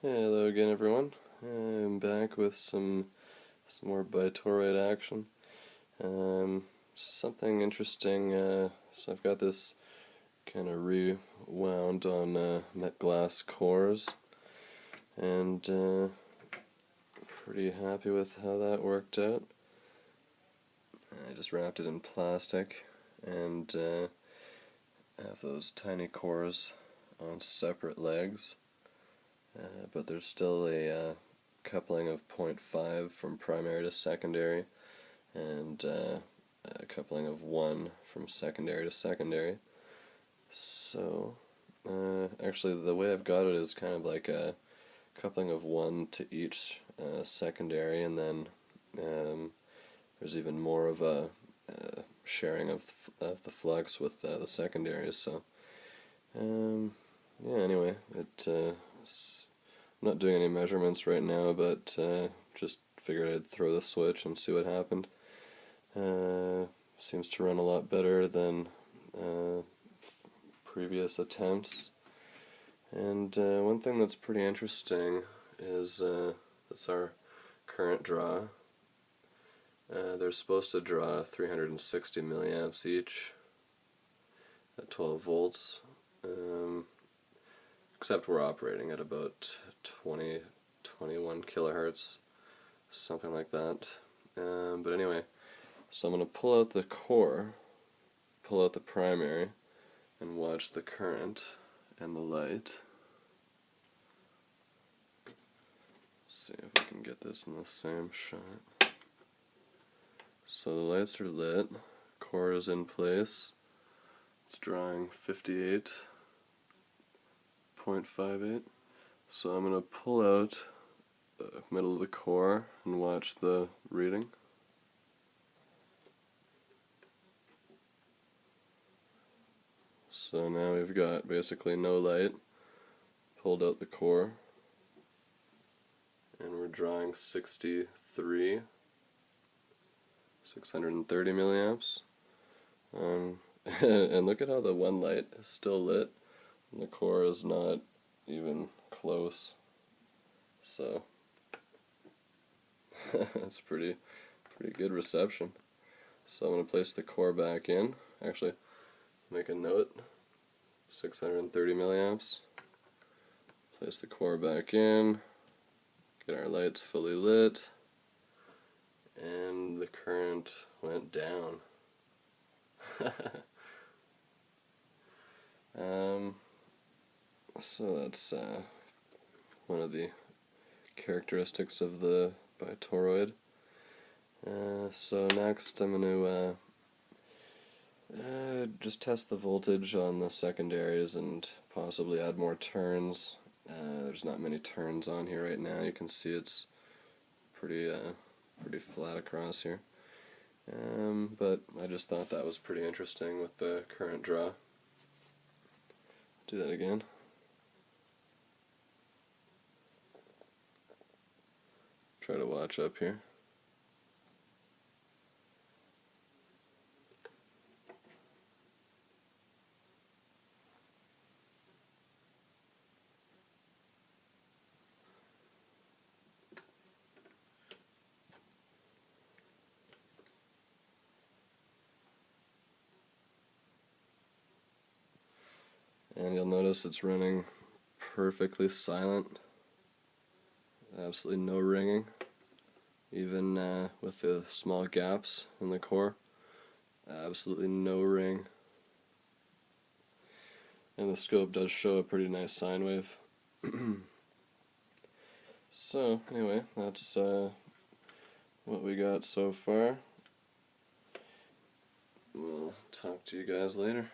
Hello again, everyone. I'm back with some more BiToroid action. Something interesting. So I've got this kind of rewound on Metglass cores, and pretty happy with how that worked out. I just wrapped it in plastic and have those tiny cores on separate legs. But there's still a coupling of 0.5 from primary to secondary, and a coupling of 1 from secondary to secondary. So, actually the way I've got it is kind of like a coupling of 1 to each secondary, and then there's even more of a sharing of the flux with the secondaries. So, yeah, anyway, I'm not doing any measurements right now, but just figured I'd throw the switch and see what happened. Seems to run a lot better than previous attempts. And one thing that's pretty interesting is that's our current draw. They're supposed to draw 360 milliamps each at 12 volts. Except we're operating at about 21 kilohertz, something like that. But anyway, so I'm going to pull out the core, pull out the primary, and watch the current and the light. Let's see if we can get this in the same shot. So the lights are lit, core is in place, it's drawing 58.58. So I'm going to pull out the middle of the core and watch the reading. So now we've got basically no light, pulled out the core, and we're drawing 630 milliamps. And look at how the one light is still lit, and the core is not even close. So that's pretty good reception. So I'm going to place the core back in. Actually, make a note, 630 milliamps. Place the core back in, get our lights fully lit, and the current went down. So that's one of the characteristics of the BiToroid. So next I'm going to just test the voltage on the secondaries and possibly add more turns. There's not many turns on here right now. You can see it's pretty flat across here. But I just thought that was pretty interesting with the current draw. Do that again. Try to watch up here. And you'll notice it's running perfectly silent. Absolutely no ringing, even with the small gaps in the core. Absolutely no ring. And the scope does show a pretty nice sine wave. So anyway, that's what we got so far. We'll talk to you guys later.